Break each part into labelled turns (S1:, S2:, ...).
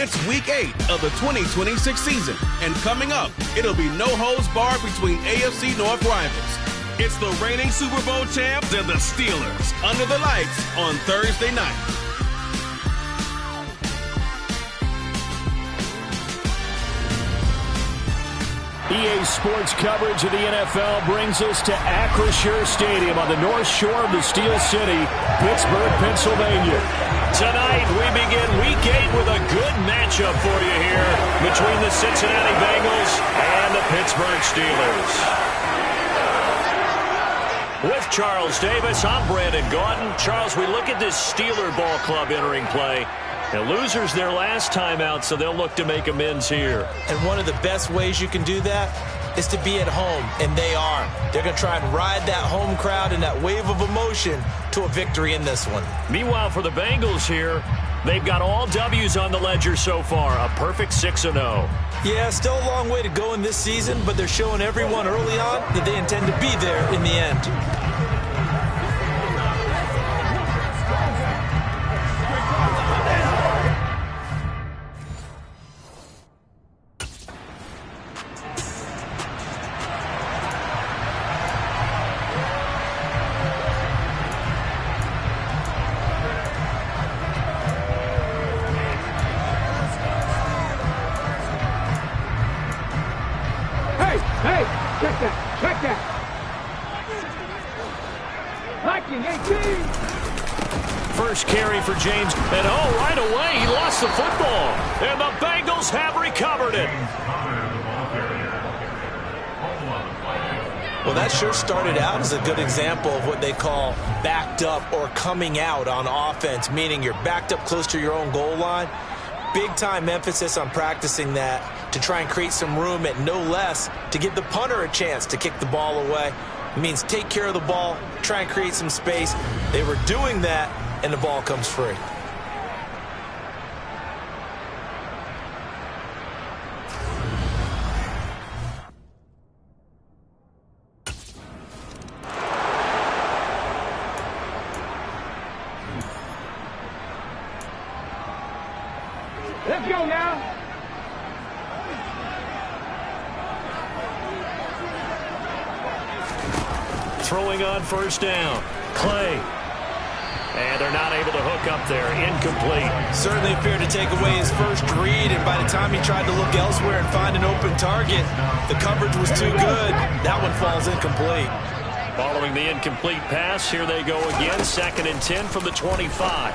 S1: It's Week 8 of the 2026 season, and coming up, it'll be no holds barred between AFC North rivals. It's the reigning Super Bowl champs and the Steelers under the lights on Thursday night.
S2: EA Sports coverage of the NFL brings us to Acrisure Stadium on the north shore of the Steel City, Pittsburgh, Pennsylvania. Tonight, we begin Week 8 with a good matchup for you here between the Cincinnati Bengals and the Pittsburgh Steelers. With Charles Davis, I'm Brandon Gaudin. Charles, we look at this Steeler ball club entering play. The losers their last time out, so they'll look to make amends here.
S3: And one of the best ways you can do that is to be at home, and they are. They're going to try and ride that home crowd and that wave of emotion to a victory in this one.
S2: Meanwhile, for the Bengals here, they've got all W's on the ledger so far, a perfect 6-0.
S3: Yeah, still a long way to go in this season, but they're showing everyone early on that they intend to be there in the end.
S2: First carry for James, and right away he lost the football, and the Bengals have recovered it.
S3: Well, that sure started out as a good example of what they call backed up or coming out on offense, meaning you're backed up close to your own goal line. Big time emphasis on practicing that to try and create some room at no less to give the punter a chance to kick the ball away. It means take care of the ball, try and create some space. They were doing that, and the ball comes free.
S4: Let's go now.
S2: Throwing on first down. Clay. And they're not able to hook up there. Incomplete.
S3: Certainly appeared to take away his first read, and by the time he tried to look elsewhere and find an open target, the coverage was too good. That one falls incomplete.
S2: Following the incomplete pass, here they go again. 2nd and 10 from the 25.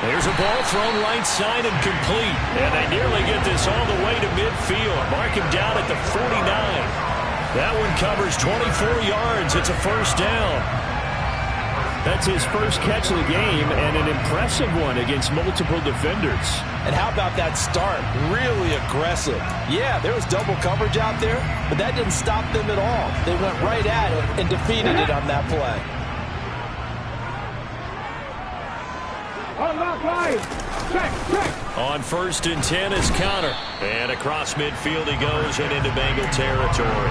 S2: There's a ball thrown right side and complete. And they nearly get this all the way to midfield. Mark him down at the 49. That one covers 24 yards. It's a first down. That's his first catch of the game, and an impressive one against multiple defenders.
S3: And how about that start? Really aggressive. Yeah, there was double coverage out there, but that didn't stop them at all. They went right at it and defeated it on that play.
S2: On 1st and 10 is Connor. And across midfield he goes and into Bengal territory.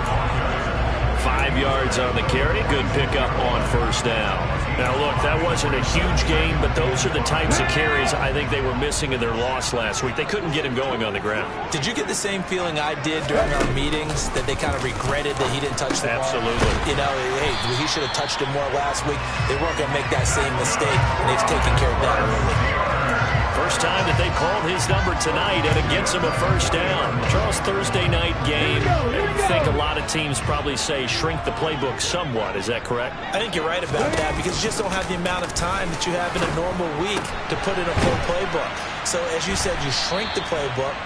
S2: 5 yards on the carry. Good pickup on first down. Now, look, that wasn't a huge gain, but those are the types of carries I think they were missing in their loss last week. They couldn't get him going on the ground.
S3: Did you get the same feeling I did during our meetings, that they kind of regretted that he didn't touch the ball?
S2: Absolutely.
S3: You know, hey, he should have touched it more last week. They weren't going to make that same mistake, and they've taken care of that early.
S2: First time that they called his number tonight, and it gets him a first down. Charles, Thursday night game. I think a lot of teams probably say shrink the playbook somewhat. Is that correct?
S3: I think you're right about that, because you just don't have the amount of time that you have in a normal week to put in a full playbook. So, as you said, you shrink the playbook,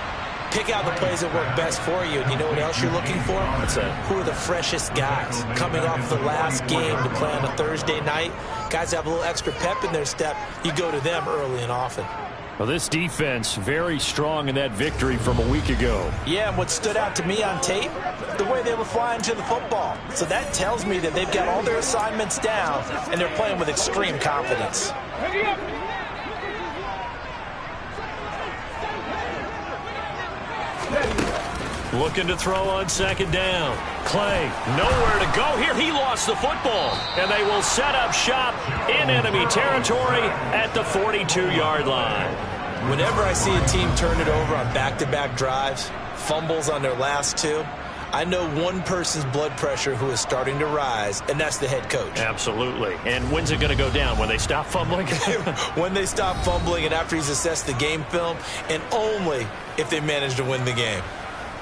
S3: pick out the plays that work best for you, and you know what else you're looking for?
S2: What's that?
S3: Who are the freshest guys coming off the last game to play on a Thursday night? Guys have a little extra pep in their step. You go to them early and often.
S2: Well, this defense very strong in that victory from a week ago.
S3: Yeah, and what stood out to me on tape, the way they were flying to the football. So that tells me that they've got all their assignments down, and they're playing with extreme confidence.
S2: Looking to throw on 2nd down. Clay, nowhere to go here. He lost the football, and they will set up shop in enemy territory at the 42-yard line.
S3: Whenever I see a team turn it over on back-to-back drives, fumbles on their last two, I know one person's blood pressure who is starting to rise, and that's the head coach.
S2: Absolutely. And when's it going to go down? When they stop fumbling?
S3: When they stop fumbling and after he's assessed the game film, and only if they manage to win the game.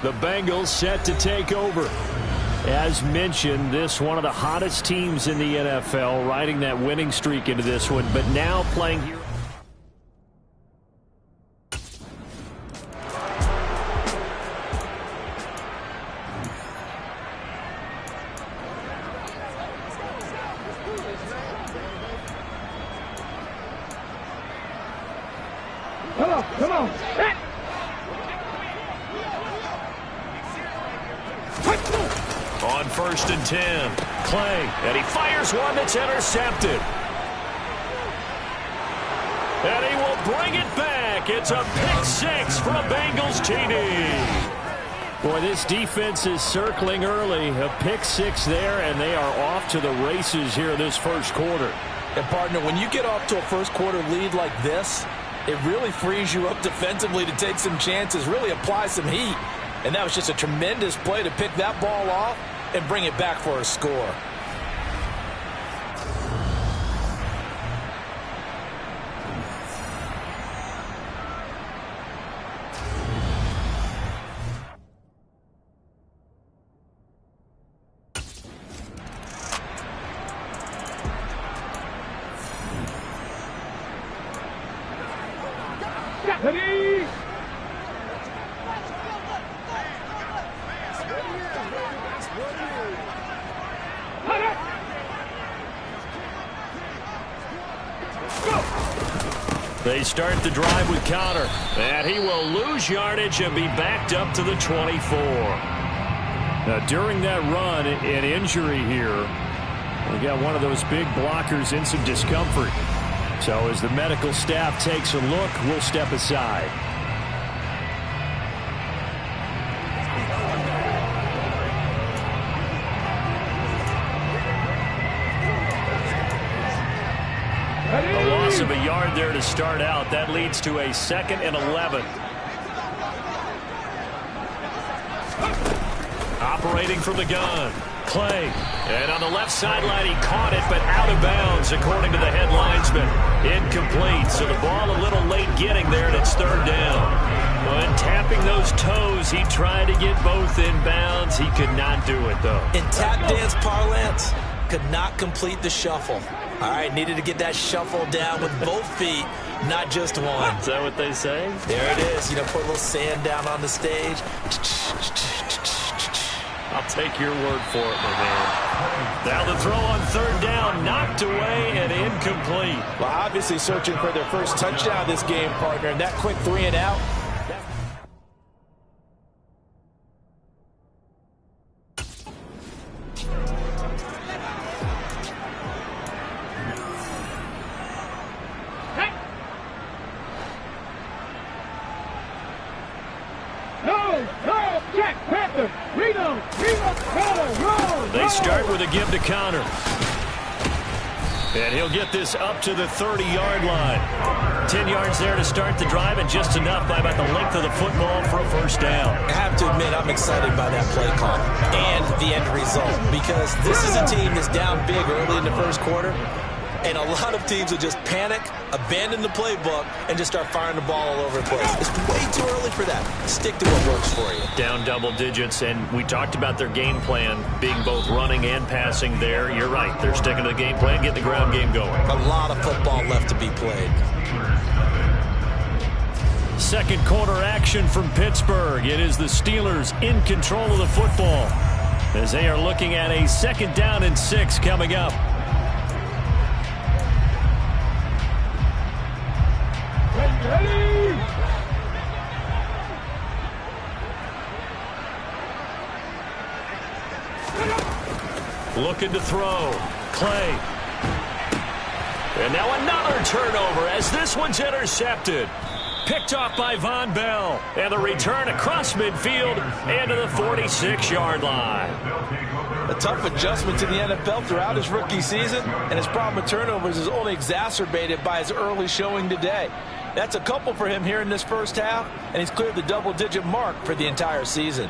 S2: The Bengals set to take over. As mentioned, this one of the hottest teams in the NFL, riding that winning streak into this one, but now playing here.
S4: Come on.
S2: On 1st and 10, Clay, and he fires one that's intercepted. And he will bring it back. It's a pick six for a Bengals TD. Boy, this defense is circling early. A pick six there, and they are off to the races here this first quarter.
S3: And, partner, when you get off to a first quarter lead like this, it really frees you up defensively to take some chances, really apply some heat. And that was just a tremendous play to pick that ball off and bring it back for a score.
S4: Ready?
S2: They start the drive with Conner, and he will lose yardage and be backed up to the 24. Now, during that run, an injury here. We got one of those big blockers in some discomfort. So as the medical staff takes a look, we'll step aside. A loss of a yard there to start out. That leads to a 2nd and 11. Operating from the gun, Clay. And on the left sideline, he caught it, but out of bounds, according to the head linesman. Incomplete, so the ball a little late getting there, and it's 3rd down. When tapping those toes, he tried to get both in bounds. He could not do it, though.
S3: In tap dance parlance, could not complete the shuffle. All right, needed to get that shuffle down with both feet, not just one.
S2: Is that what they say?
S3: There it is. You know, put a little sand down on the stage.
S2: I'll take your word for it, my man. Now the throw on 3rd down, knocked away and incomplete.
S3: Well, obviously searching for their first touchdown this game, partner, and that quick 3 and out.
S2: They start with a give to Conner. And he'll get this up to the 30-yard line. 10 yards there to start the drive, and just enough by about the length of the football for a 1st down.
S3: I have to admit, I'm excited by that play call and the end result, because this is a team that's down big early in the first quarter, and a lot of teams will just panic, abandon the playbook, and just start firing the ball all over the place. It's way too early for that. Stick to what works for you.
S2: Down double digits, and we talked about their game plan being both running and passing there. You're right. They're sticking to the game plan, getting the ground game going.
S3: A lot of football left to be played.
S2: 2nd quarter action from Pittsburgh. It is the Steelers in control of the football as they are looking at a 2nd down and 6 coming up.
S4: Ready?
S2: Looking to throw. Clay. And now another turnover as this one's intercepted. Picked off by Von Bell. And the return across midfield and to the 46-yard line.
S3: A tough adjustment to the NFL throughout his rookie season, and his problem with turnovers is only exacerbated by his early showing today. That's a couple for him here in this first half, and he's cleared the double-digit mark for the entire season.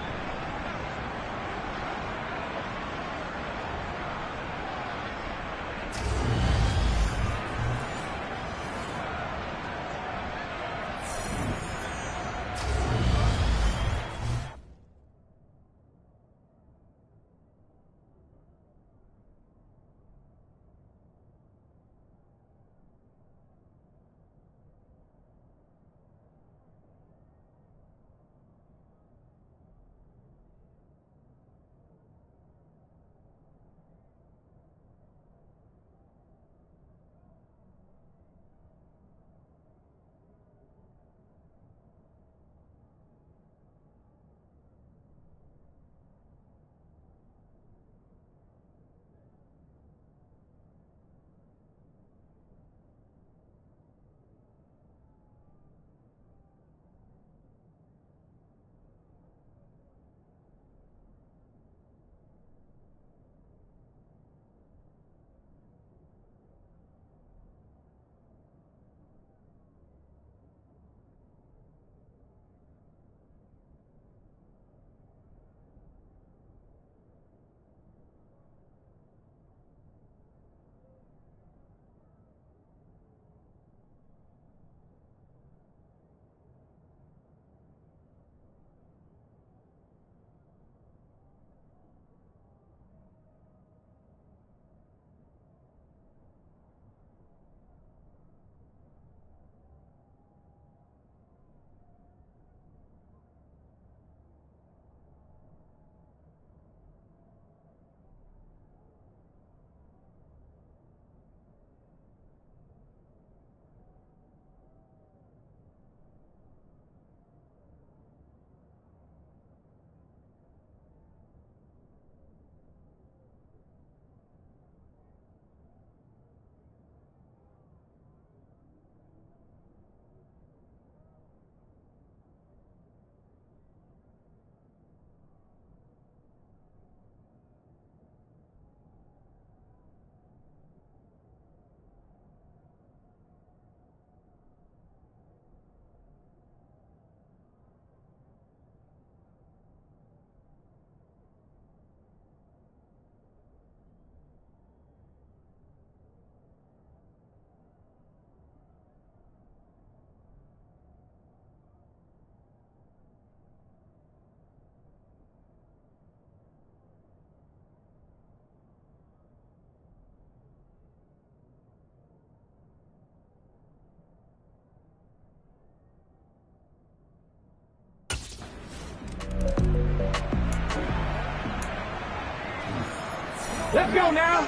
S4: Let's go now.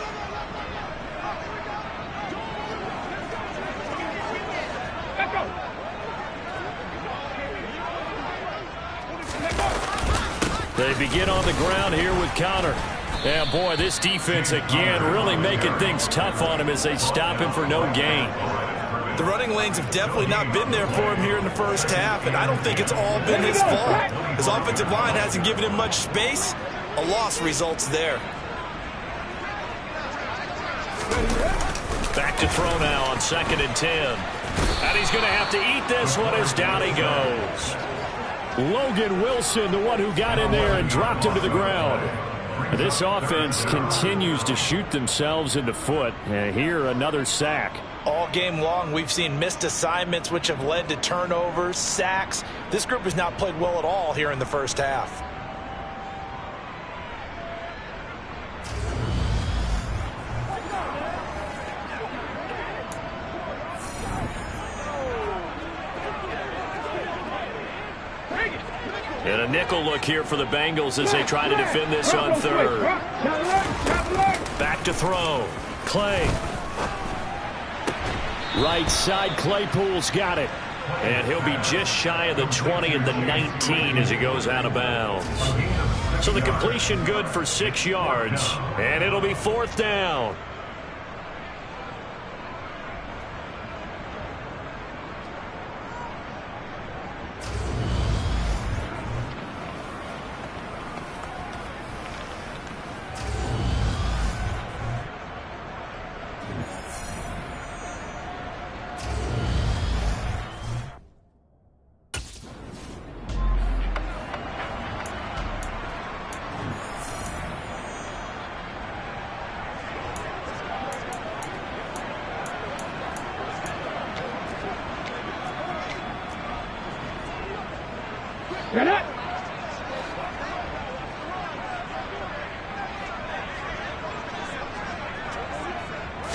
S4: Let's go.
S2: They begin on the ground here with Connor. Yeah, boy, this defense again really making things tough on him as they stop him for no gain.
S3: The running lanes have definitely not been there for him here in the first half, and I don't think it's all been his fault. His offensive line hasn't given him much space. A loss results there.
S2: Back to throw now on 2nd and 10. And he's going to have to eat this one as down he goes. Logan Wilson, the one who got in there and dropped him to the ground. This offense continues to shoot themselves in the foot. And here, another sack.
S3: All game long, we've seen missed assignments, which have led to turnovers, sacks. This group has not played well at all here in the first half.
S2: And a nickel look here for the Bengals as they try to defend this on 3rd. Back to throw. Clay. Right side, Claypool's got it. And he'll be just shy of the 20 at the 19 as he goes out of bounds. So the completion good for 6 yards. And it'll be 4th down.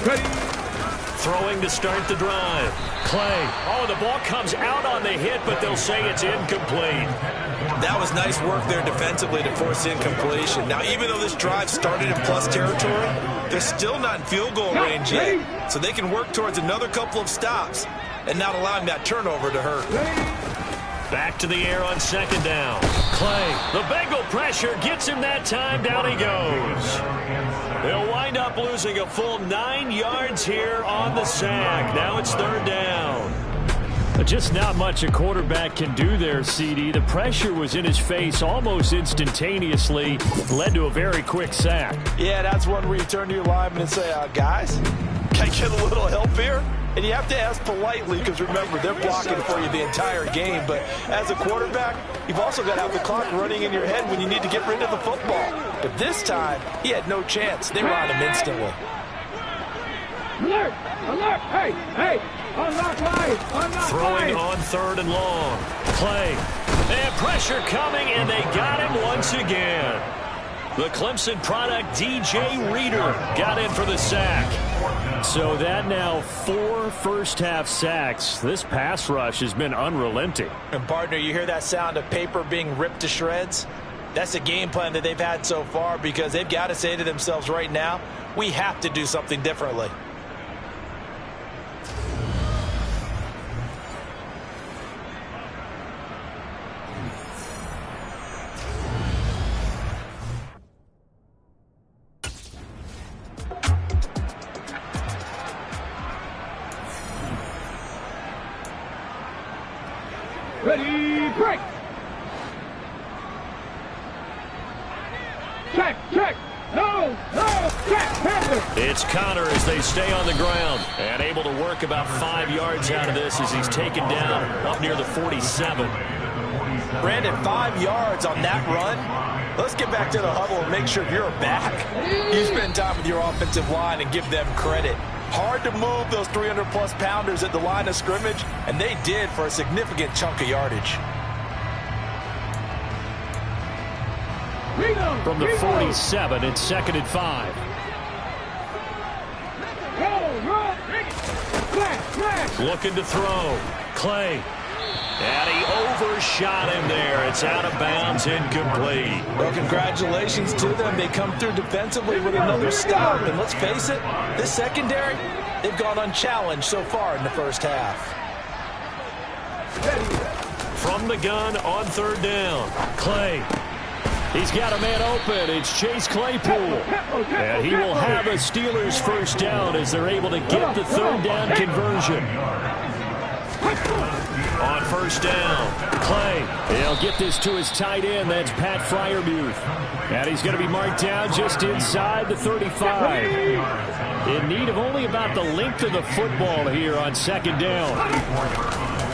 S4: Ready.
S2: Throwing to start the drive. Clay. Oh, the ball comes out on the hit, but they'll say it's incomplete.
S3: That was nice work there defensively to force incompletion. Now, even though this drive started in plus territory, they're still not in field goal range yet. So they can work towards another couple of stops and not allowing that turnover to hurt.
S2: Back to the air on second down. Clay. The Bengal pressure gets him that time. Down he goes. They'll wind up losing a full 9 yards here on the sack. Now it's third down. Just not much a quarterback can do there, CD. The pressure was in his face almost instantaneously. Led to a very quick sack.
S3: Yeah, that's one where you turn to your lineman and say, guys, can I get a little help here? And you have to ask politely because, remember, they're blocking for you the entire game. But as a quarterback, you've also got to have the clock running in your head when you need to get rid of the football. But this time, he had no chance. They were on him instantly.
S4: Alert! Alert! Hey! Hey! Unlock line! Unlock
S2: Throwing
S4: line!
S2: on third and long. Clay. And pressure coming, and they got him once again. The Clemson product, DJ Reader, got in for the sack. So that now 4 first-half sacks. This pass rush has been unrelenting.
S3: And, partner, you hear that sound of paper being ripped to shreds? That's the game plan that they've had so far because they've got to say to themselves right now, we have to do something differently.
S4: Ready, break! Check, check! No, no, check, Panther!
S2: It's Connor as they stay on the ground and able to work about 5 yards out of this as he's taken down up near the 47.
S3: Brandon, 5 yards on that run. Let's get back to the huddle and make sure you're back. You spend time with your offensive line and give them credit. Hard to move those 300-plus pounders at the line of scrimmage, and they did for a significant chunk of yardage.
S2: From the 47, it's 2nd and 5. Looking to throw. Clay. And he overshot him there. It's out of bounds, incomplete.
S3: Well, congratulations to them. They come through defensively with another stop. And let's face it, this secondary, they've gone unchallenged so far in the first half.
S2: From the gun on third down. Clay. He's got a man open. It's Chase Claypool. And he will have a Steelers first down as they're able to get the third down conversion. On first down, Clay. He'll get this to his tight end. That's Pat Freiermuth. And he's going to be marked down just inside the 35. In need of only about the length of the football here on second down.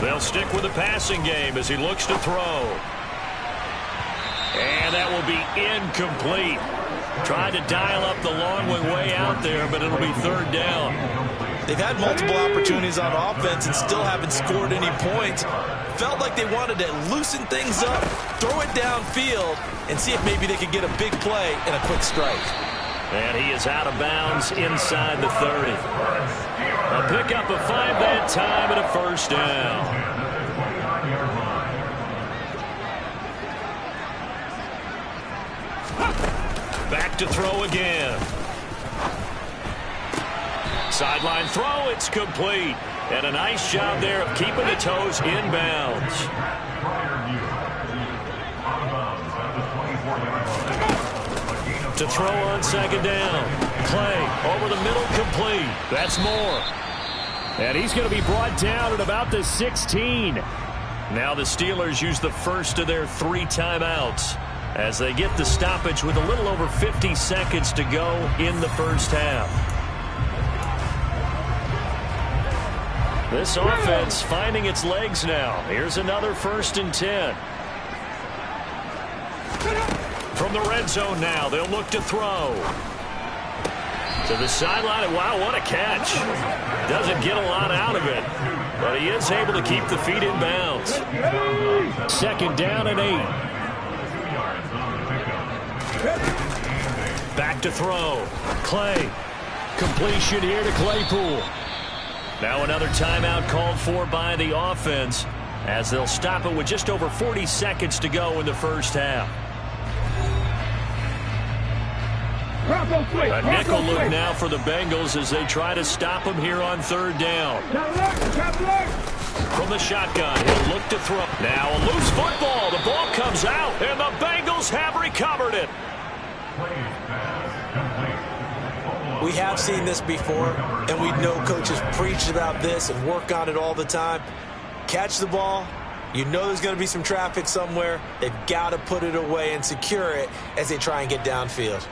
S2: They'll stick with the passing game as he looks to throw. And that will be incomplete. Tried to dial up the long way out there, but it'll be third down.
S3: They've had multiple opportunities on offense and still haven't scored any points. Felt like they wanted to loosen things up, throw it downfield, and see if maybe they could get a big play and a quick strike.
S2: And he is out of bounds inside the 30. A pickup of 5 that time and a first down. Back to throw again. Sideline throw, it's complete. And a nice job there of keeping the toes inbounds. To throw on second down. Clay over the middle, complete. That's more. And he's going to be brought down at about the 16. Now the Steelers use the first of their 3 timeouts as they get the stoppage with a little over 50 seconds to go in the first half. This offense finding its legs now. Here's another 1st and 10. From the red zone now, they'll look to throw. To the sideline, and wow, what a catch. Doesn't get a lot out of it. But he is able to keep the feet in bounds. 2nd down and 8. Back to throw. Clay. Completion here to Claypool. Now another timeout called for by the offense as they'll stop it with just over 40 seconds to go in the first half. A nickel look now for the Bengals as they try to stop him here on 3rd down. From the shotgun, he'll look to throw. Now a loose football. The ball comes out, and the Bengals have recovered it.
S3: We have seen this before, and we know coaches preach about this and work on it all the time. Catch the ball. You know there's going to be some traffic somewhere. They've got to put it away and secure it as they try and get downfield.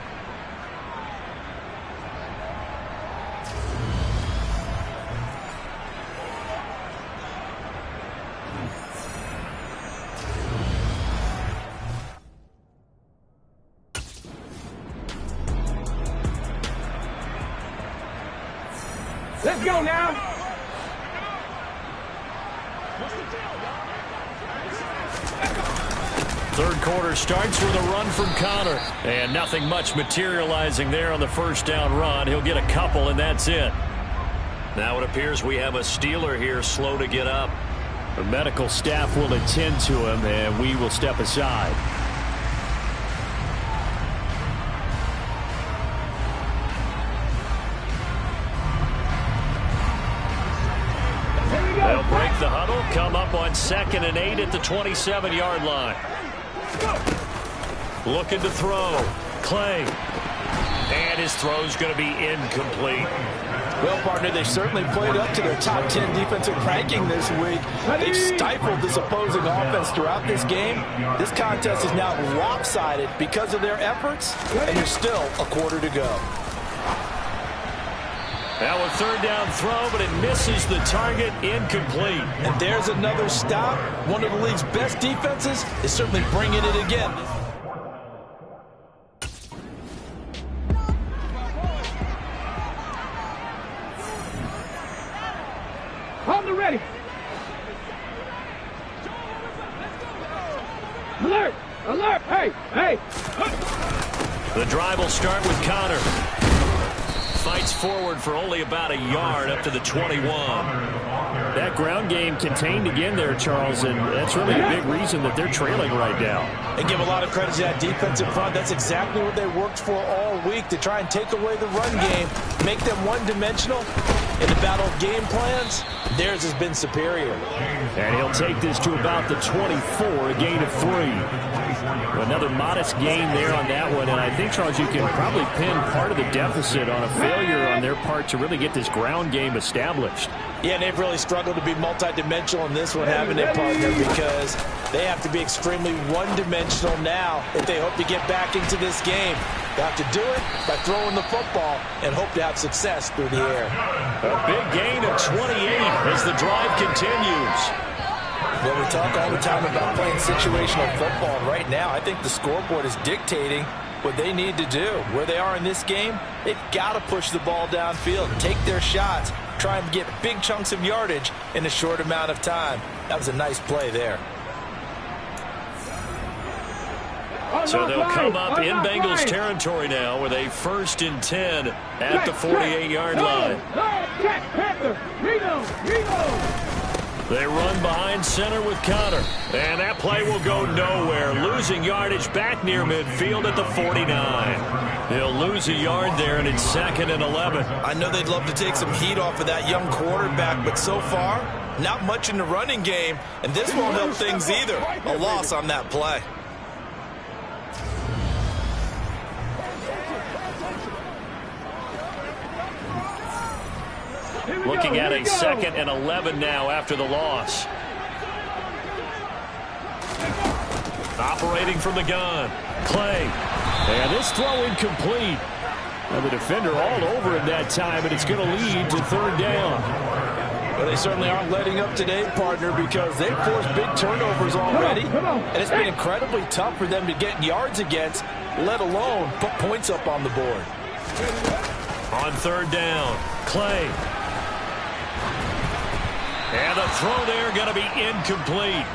S4: Let's go now.
S2: Third quarter starts with a run from Connor. And nothing much materializing there on the 1st down run. He'll get a couple, and that's it. Now it appears we have a Steeler here slow to get up. The medical staff will attend to him, and we will step aside. They'll break the huddle, come up on 2nd and 8 at the 27-yard line. Looking to throw. Clay. And his throw's going to be incomplete.
S5: Well, partner, they certainly played up to their top 10 defensive ranking this week. They've stifled this opposing offense throughout this game. This contest is now lopsided because of their efforts, and there's still a quarter to go.
S2: Now a 3rd down throw, but it misses the target, incomplete.
S5: And there's another stop. One of the league's best defenses is certainly bringing it again.
S4: Hold the ready. Alert! Alert! Hey! Hey!
S2: The drive will start with Connor. Fights forward for only about a yard up to the 21. That ground game contained again there, Charles, and that's really a big reason that they're trailing right now.
S3: And give a lot of credit to that defensive front. That's exactly what they worked for all week, to try and take away the run game, make them one-dimensional. In the battle of game plans, theirs has been superior.
S2: And he'll take this to about the 24, a gain of 3. Another modest gain there on that one, and I think, Charles, you can probably pin part of the deficit on a failure on their part to really get this ground game established.
S3: Yeah, and they've really struggled to be multi-dimensional in this one, haven't they, partner? Because they have to be extremely one-dimensional now if they hope to get back into this game. They have to do it by throwing the football and hope to have success through the air.
S2: A big gain of 28 as the drive continues.
S5: Well, we talk all the time about playing situational football, and right now I think the scoreboard is dictating what they need to do. Where they are in this game, they've got to push the ball downfield, take their shots, try and get big chunks of yardage in a short amount of time. That was a nice play there.
S2: So they'll come up in Bengals territory now with a 1st and 10 at the 48-yard line. They run behind center with Connor. And that play will go nowhere. Losing yardage back near midfield at the 49. He'll lose a yard there, and it's 2nd and 11.
S3: I know they'd love to take some heat off of that young quarterback, but so far, not much in the running game, and this won't help things either. A loss on that play.
S2: Looking at a 2nd and 11 now after the loss. Operating from the gun. Clay. And this throw incomplete. Now the defender all over him that time, and it's going to lead to 3rd down.
S5: Well, they certainly aren't letting up today, partner, because they've forced big turnovers already. And it's been incredibly tough for them to get yards against, let alone put points up on the board.
S2: On 3rd down, Clay. And the throw there going to be incomplete.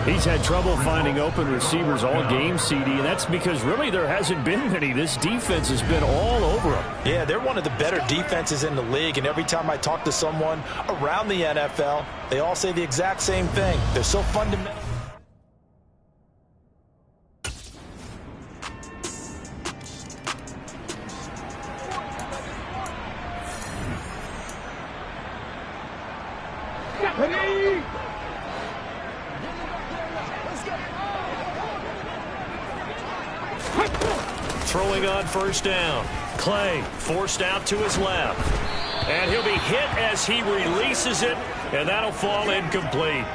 S2: He's had trouble finding open receivers all game, CD, and that's because really there hasn't been many. This defense has been all over him.
S5: Yeah, they're one of the better defenses in the league, and every time I talk to someone around the NFL, they all say the exact same thing. They're so fundamental.
S2: Throwing on first down. Clay forced out to his left. And he'll be hit as he releases it, and that'll fall incomplete.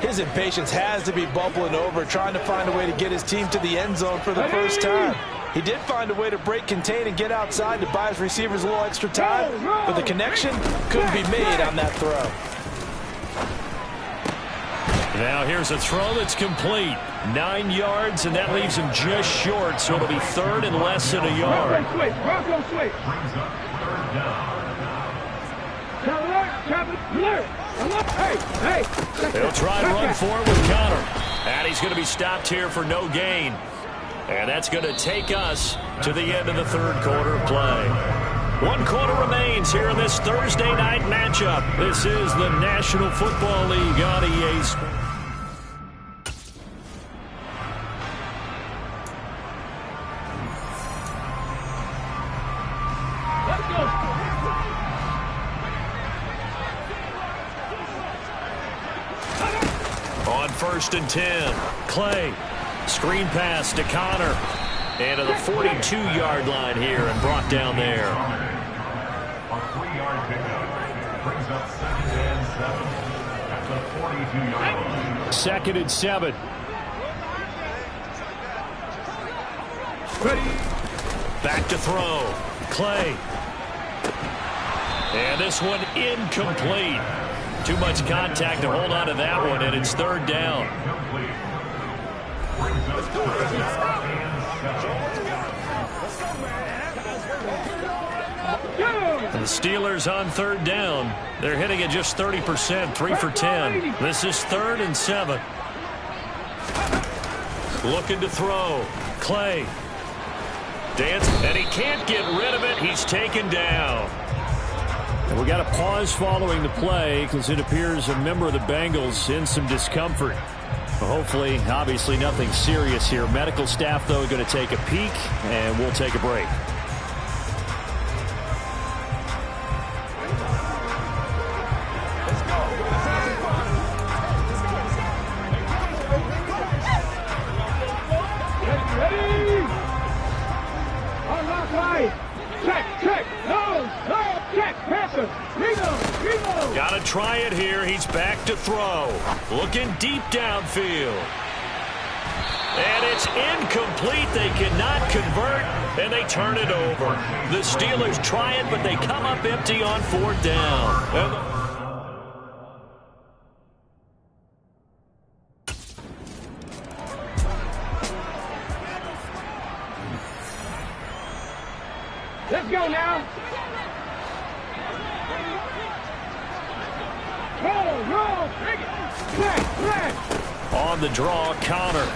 S5: His impatience has to be bubbling over, trying to find a way to get his team to the end zone for the first time. He did find a way to break contain and get outside to buy his receivers a little extra time, but the connection couldn't be made on that throw.
S2: Now here's a throw that's complete. 9 yards, and that leaves him just short, so it'll be third and less than a yard. They'll try and run for it with Connor. And he's going to be stopped here for no gain. And that's going to take us to the end of the third quarter of play. 1 quarter remains here in this Thursday night matchup. This is the National Football League on EA Sports. On 1st and 10, Clay. Screen pass to Connor. And to the 42-yard line here and brought down there.
S6: A 3-yard pickup brings up 2nd and 7 at the 42-yard line.
S2: 2nd and 7.
S4: Ready.
S2: Back to throw. Clay. And this one incomplete. Too much contact to hold on to that one, and it's 3rd down. And the Steelers on 3rd down. They're hitting it just 30%, 3 for 10. This is 3rd and 7. Looking to throw. Clay. Dance, and he can't get rid of it. He's taken down. And we got a pause following the play because it appears a member of the Bengals in some discomfort. Hopefully, obviously nothing serious here. Medical staff, though, going to take a peek, and we'll take a break. Got to try it here. He's back to throw. Looking deep downfield. And it's incomplete. They cannot convert, and they turn it over. The Steelers try it, but they come up empty on 4th down.
S4: Let's go now. Roll, bring it. Flag.
S2: On the draw, Connor.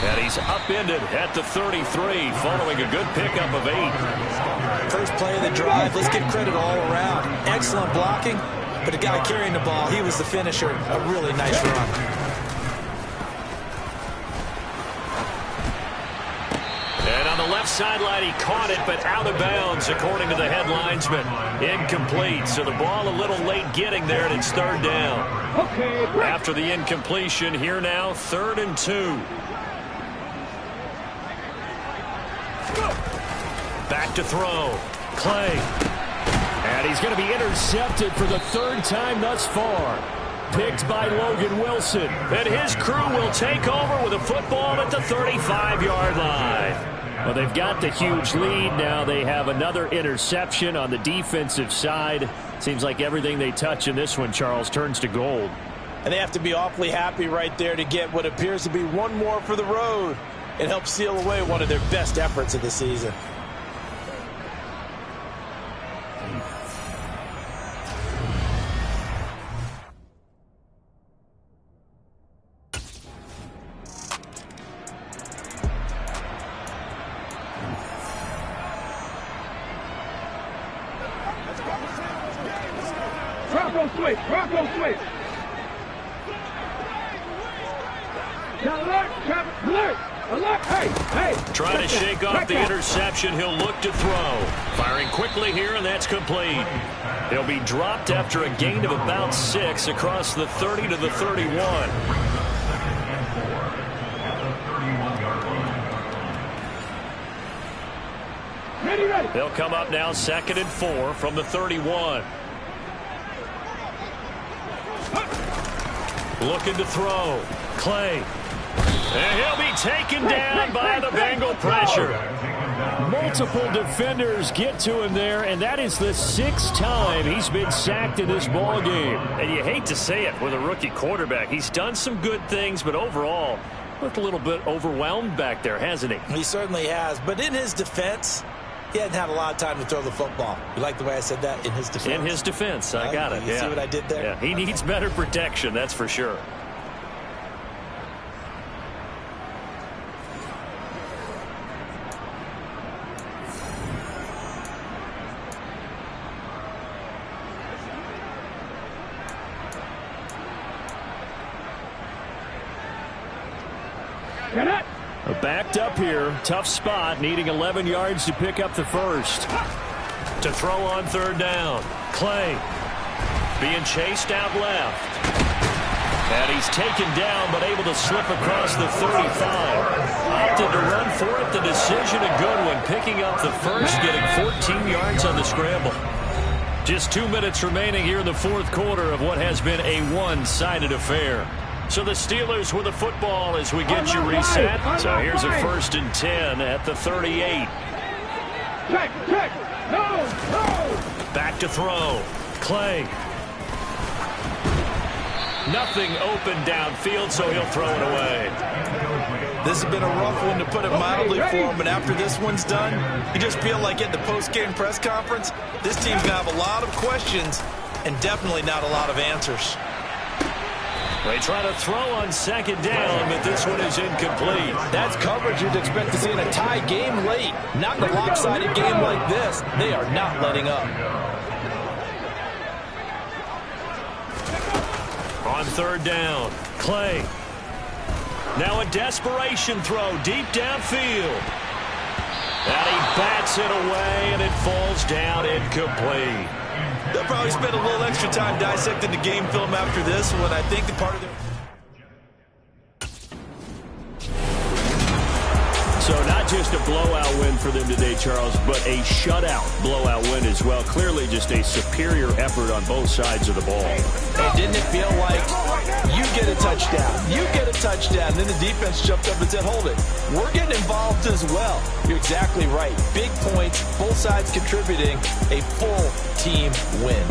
S2: And he's upended at the 33, following a good pickup of 8.
S3: First play of the drive. Let's give credit all around. Excellent blocking, but the guy carrying the ball, he was the finisher. A really nice run.
S2: And on the left sideline, he caught it, but out of bounds, according to the head linesman. Incomplete, so the ball a little late getting there, and it's 3rd down. After the incompletion, here now, 3rd and 2. Back to throw. Clay. And he's going to be intercepted for the 3rd time thus far. Picked by Logan Wilson. And his crew will take over with a football at the 35-yard line. Well, they've got the huge lead. Now they have another interception on the defensive side. Seems like everything they touch in this one, Charles, turns to gold.
S5: And they have to be awfully happy right there to get what appears to be one more for the road. It helps seal away one of their best efforts of the season.
S4: switch. Bronco switch. Alert, alert, alert. Hey.
S2: Trying to shake off the interception. He'll look to throw. Firing quickly here, and that's complete. He'll be dropped after a gain of about 6 across the 30 to the 31.
S4: Ready.
S2: They'll come up now 2nd and 4 from the 31. Looking to throw. Clay. And he'll be taken down by the Bengal pressure. Multiple defenders get to him there, and that is the 6th time he's been sacked in this ball game. And you hate to say it with a rookie quarterback. He's done some good things, but overall, looked a little bit overwhelmed back there, hasn't he?
S3: He certainly has, but in his defense, he hadn't had a lot of time to throw the football. You like the way I said that? In his defense?
S2: In his defense. I got it.
S3: You see what I did there?
S2: Yeah, he needs better protection, that's for sure. Backed up here. Tough spot. Needing 11 yards to pick up the first. To throw on 3rd down. Clay. Being chased out left. And he's taken down, but able to slip across the 35. Opted to run for it. The decision a good one. Picking up the first. Getting 14 yards on the scramble. Just 2 minutes remaining here in the 4th quarter of what has been a one-sided affair. So the Steelers with the football as we get you reset. So here's a 1st and 10 at the 38.
S4: Check. No.
S2: Back to throw. Clay. Nothing open downfield, so he'll throw it away.
S3: This has been a rough one, to put it mildly, for him, but after this one's done, you just feel like at the post-game press conference, this team's going to have a lot of questions and definitely not a lot of answers.
S2: They try to throw on 2nd down, but this one is incomplete.
S5: That's coverage you'd expect to see in a tie game late. Not in a lopsided game like this. They are not letting up.
S2: On 3rd down, Clay. Now a desperation throw deep downfield. And he bats it away, and it falls down incomplete.
S3: They'll probably spend a little extra time dissecting the game film after this one. I think the part of their...
S2: So not just a blowout win for them today, Charles, but a shutout blowout win as well. Clearly just a superior effort on both sides of the ball.
S5: And didn't it feel like you get a touchdown, you get a touchdown, then the defense jumped up and said, hold it, we're getting involved as well. You're exactly right. Big points, both sides contributing, a full team win.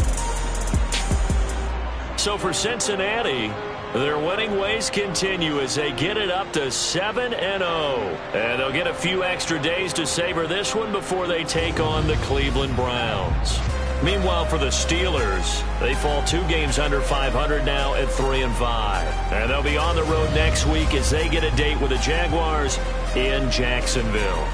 S2: So for Cincinnati, their winning ways continue as they get it up to 7-0. And they'll get a few extra days to savor this one before they take on the Cleveland Browns. Meanwhile, for the Steelers, they fall 2 games under 500 now at 3-5. And they'll be on the road next week as they get a date with the Jaguars in Jacksonville.